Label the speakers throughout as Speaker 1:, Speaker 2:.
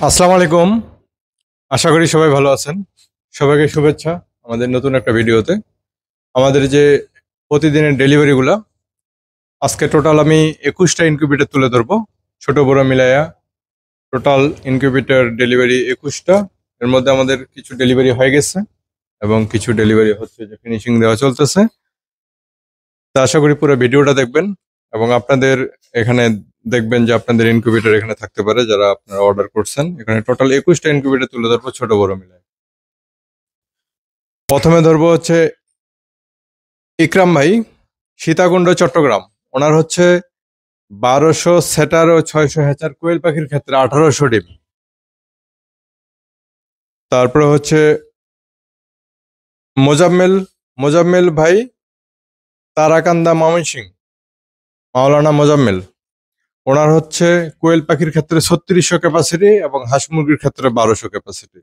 Speaker 1: আসসালামু আলাইকুম। আশা করি সবাই ভালো আছেন। সবাইকে শুভেচ্ছা আমাদের নতুন একটা ভিডিওতে। আমাদের যে প্রতিদিনের ডেলিভারিগুলা, আজকে টোটাল আমি 21টা ইনকিউবেটর তুলে ধরবো, ছোট বড় মিলায়া। টোটাল ইনকিউবেটর ডেলিভারি 21টা। এর মধ্যে আমাদের কিছু ডেলিভারি হয়ে গেছে এবং কিছু ডেলিভারি হচ্ছে, যে ফিনিশিং দেওয়া চলতেছে। তা আশা করি পুরো ভিডিওটা দেখবেন এবং আপনাদের এখানে দেখবেন যে আপনাদের ইনকিউবেটর এখানে থাকতে পারে, যারা আপনারা অর্ডার করছেন। এখানে টোটাল 21টা ইনকিউবেটর তুলে ধরবো, ছোট বড় মিলায়। প্রথমে ধরবো হচ্ছে ইকরাম ভাই, সীতাকুণ্ড, চট্টগ্রাম। ওনার হচ্ছে 1200 সেটার ও 600 হ্যাচার কোয়েল পাখির ক্ষেত্রে 1800 ডিম। তারপরে হচ্ছে মোজাম্মেল মোজাম্মেল ভাই, তারাকান্দা, ময়মনসিংহ। মাওলানা মোজাম্মেল, ওনার হচ্ছে কোয়েল পাখির ক্ষেত্রে 3600 ক্যাপাসিটি এবং হাঁস মুরগির ক্ষেত্রে 1200 ক্যাপাসিটি।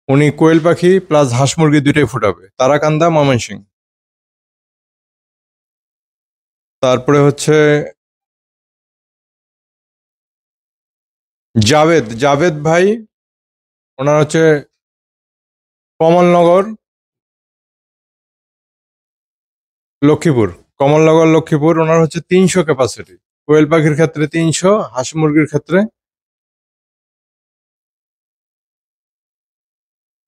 Speaker 1: উনি কোয়েল পাখি প্লাস হাঁস মুরগি দুইটাই ফুটাবে, তারাকান্দা, ময়মনসিংহ। তারপরে হচ্ছে জাভেদ জাভেদ ভাই, ওনার হচ্ছে কমলনগর, লক্ষ্মীপুর। কমলনগর, লক্ষ্মীপুর। ওনার হচ্ছে 300 ক্যাপাসিটি, কোয়েল পাখির ক্ষেত্রে 300, হাঁস মুরগির ক্ষেত্রে।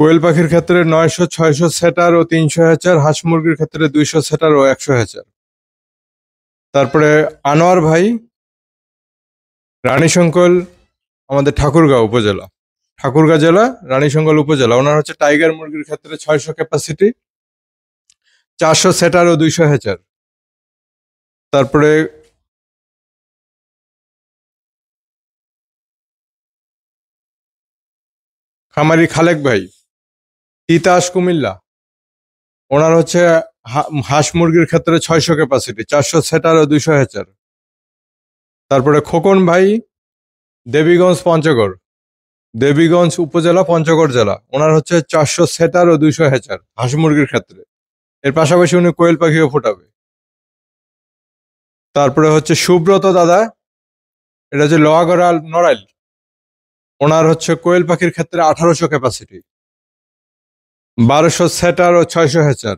Speaker 1: কোয়েল পাখির ক্ষেত্রে 900 600 সেটার ও 300 হ্যাচার, হাঁস মুরগির ক্ষেত্রে 200 সেটার ও 100 হ্যাচার। তারপরে আনোয়ার ভাই, রানীশঙ্কল, আমাদের ঠাকুরগাঁও উপজেলা, ঠাকুরগাঁও জেলা, রানীশঙ্কল উপজেলা। ওনার হচ্ছে টাইগার মুরগির ক্ষেত্রে 600 ক্যাপাসিটি, 400 সেটার ও 200 হ্যাচার। তারপরে খামারি খালেক ভাই, তিতাস, কুমিল্লা। ওনার হচ্ছে হাঁস মুরগির ক্ষেত্রে 600 ক্যাপাসিটি, 400 সেটার ও 200 হ্যাচার। তারপরে খোকন ভাই, দেবীগঞ্জ, পঞ্চগড়, দেবীগঞ্জ উপজেলা, পঞ্চগড় জেলা। ওনার হচ্ছে 400 সেটার ও 200 হ্যাচার হাঁস মুরগির ক্ষেত্রে। এর পাশাপাশি উনি কোয়েল পাখিও ফোটাবে। তারপরে হচ্ছে সুব্রত দাদা, এটা হচ্ছে লোহাগড়া, নড়াইল। ওনার হচ্ছে কোয়েল পাখির ক্ষেত্রে 1800 ক্যাপাসিটি, 1200 সেটার ও 600 হ্যাচার।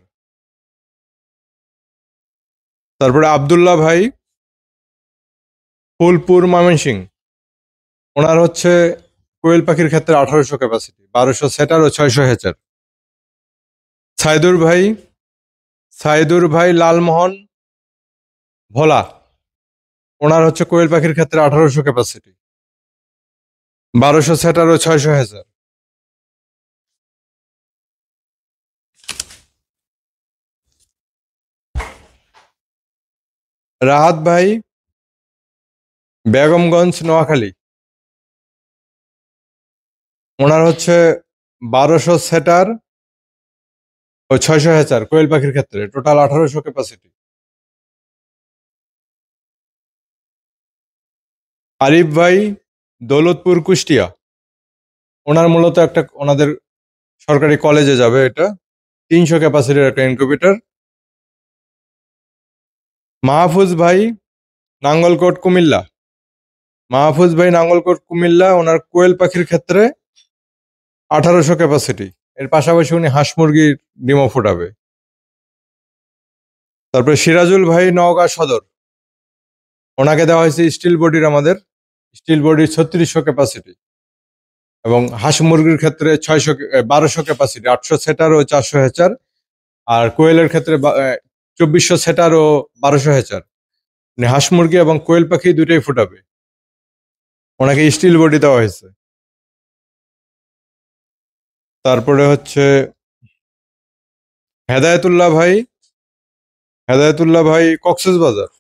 Speaker 1: তারপরে আবদুল্লাহ ভাই, ফুলপুর, ময়মনসিংহ। ওনার হচ্ছে কোয়েল পাখির ক্ষেত্রে 1800 ক্যাপাসিটি, 1200 সেটার ও 600 হ্যাচার। সাইদুর ভাই, সাইদুর ভাই, লালমোহন, ভোলা। ওনার হচ্ছে কোয়েল পাখির ক্ষেত্রে 1800 ক্যাপাসিটি, 1200 সেটার ও 600 হ্যাচার। রাহাত ভাই, বেগমগঞ্জ, নোয়াখালী। ওনার হচ্ছে 1200 সেটার ও 600 হ্যাচার কোয়েল পাখির ক্ষেত্রে, টোটাল 1800 ক্যাপাসিটি। আরিফ ভাই, দৌলতপুর, কুষ্টিয়া। ওনার মূলত একটা ওনাদের সরকারি কলেজে যাবে, এটা 300 ক্যাপাসিটির একটা ইনকিউবেটর। মাহফুজ ভাই, নাঙ্গলকোট, কুমিল্লা। মাহফুজ ভাই, নাঙ্গলকোট, কুমিল্লা। ওনার কোয়েল পাখির ক্ষেত্রে 1800 ক্যাপাসিটি। এর পাশাপাশি উনি হাঁস মুরগির ডিমও ফোটাবে। তারপরে সিরাজুল ভাই, নওগাঁ সদর। ওনাকে দেওয়া হয়েছে স্টিল বডির, আমাদের স্টিল বডির 3600 ক্যাপাসিটি এবং হাঁস মুরগির ক্ষেত্রে 1200 ক্যাপাসিটি, 800 সেটার ও 400 হ্যাচার। আর কোয়েলের ক্ষেত্রে 2400 সেটার ও 1200 হ্যাচার। মানে হাঁস মুরগি এবং কোয়েল পাখি দুইটাই ফোটাবে। ওনাকে স্টিল বডি দেওয়া হয়েছে। তারপরে হচ্ছে হেদায়েতুল্লাহ ভাই, হেদায়েতুল্লাহ ভাই, কক্সবাজার।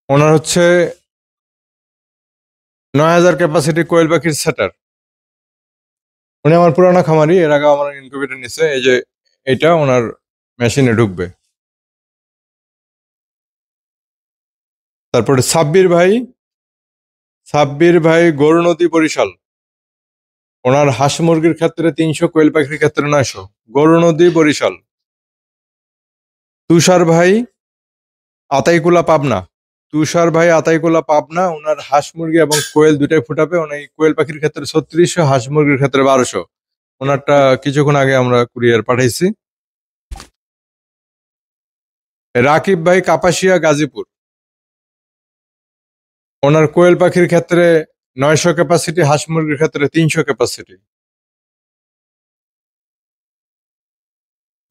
Speaker 1: ওনার হচ্ছে 9000 ক্যাপাসিটি কোয়েল পাখির সেটার। উনি আমার পুরানা খামারি, এর আগে আমার ইনকিউবেটর নিছে। এই যে এটা ওনার মেশিনে ঢুকবে। তারপরে সাব্বির ভাই, সাব্বির ভাই, গরুনদী, বরিশাল। ওনার হাঁস মুরগির ক্ষেত্রে 300, কোয়েল পাখির ক্ষেত্রে 900, গরুনদী, বরিশাল। তুষার ভাই, আতাইকুলা, পাবনা। তুষার ভাই আতাইকুলা পাবনা, ওনার হাঁস মুরগি এবং কোয়েল দুটাই ফুটাবে। উনি কোয়েল পাখির ক্ষেত্রে 3600, হাঁস মুরগির ক্ষেত্রে 1200। ওনারটা কিছুক্ষণ আগে আমরা কুরিয়ার পাঠাইছি। রাকিব ভাই কাপাসিয়া গাজীপুর, ওনার কোয়েল পাখির ক্ষেত্রে 900 ক্যাপাসিটি, হাঁস মুরগির ক্ষেত্রে 300 ক্যাপাসিটি।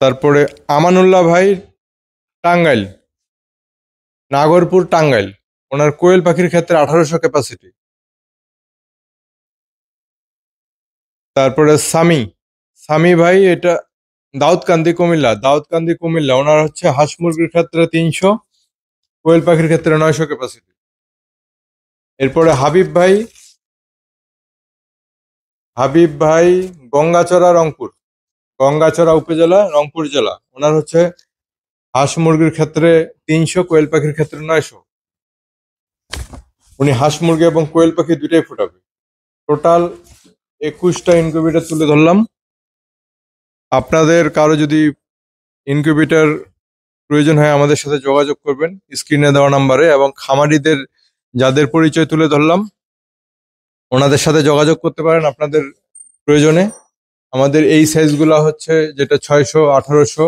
Speaker 1: তারপরে আমানুল্লাহ ভাই টাঙ্গাইল, নাগরপুর টাঙ্গাইল, ওনার কোয়েল পাখির ক্ষেত্রে 1800 ক্যাপাসিটি। তারপরে সামি, সামি ভাই এটা দাউদকান্দি কুমিল্লা, ওনার হচ্ছে হাঁস মুরগির ক্ষেত্রে 300, কোয়েল পাখির ক্ষেত্রে 900 ক্যাপাসিটি। এরপরে হাবিব ভাই গঙ্গাচড়া রংপুর, গঙ্গাচড়া উপজেলা রংপুর জেলা, ওনার হচ্ছে হাঁস মুরগির ক্ষেত্রে 300, কোয়েল পাখির ক্ষেত্রে 900। উনি হাঁস মুরগি এবং কোয়েল পাখি দুইটাই ফুটাবে। টোটাল 21টা ইনকিউবেটর তুলে ধরলাম। আপনাদের কারো যদি ইনকিউবেটর প্রয়োজন হয় আমাদের সাথে যোগাযোগ করবেন স্ক্রিনে দেওয়া নাম্বারে, এবং খামারিদের যাদের পরিচয় তুলে ধরলাম ওনাদের সাথে যোগাযোগ করতে পারেন আপনাদের প্রয়োজনে। আমাদের এই সাইজগুলো হচ্ছে যেটা 600, 1800,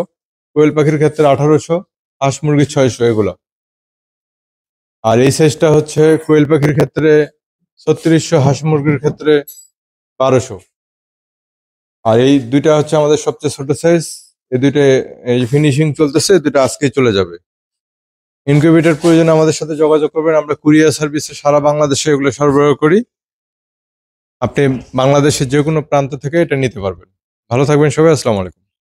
Speaker 1: কোয়েল পাখির ক্ষেত্রে 1800, হাঁস মুরগির 600 এগুলা। আর এই সাইজটা হচ্ছে কোয়েল পাখির ক্ষেত্রে 3600, হাঁস মুরগির ক্ষেত্রে 1200। আর এই দুইটা হচ্ছে আমাদের সবচেয়ে ছোট সাইজ। এই দুইটা এই ফিনিশিং চলতেছে, দুটো আজকেই চলে যাবে। ইনকিউবেটর প্রয়োজনে আমাদের সাথে যোগাযোগ করবেন। আমরা কুরিয়ার সার্ভিসে সারা বাংলাদেশে এগুলো সরবরাহ করি। আপনি বাংলাদেশের যে কোনো প্রান্ত থেকে এটা নিতে পারবেন। ভালো থাকবেন সবাই, আসসালামু আলাইকুম।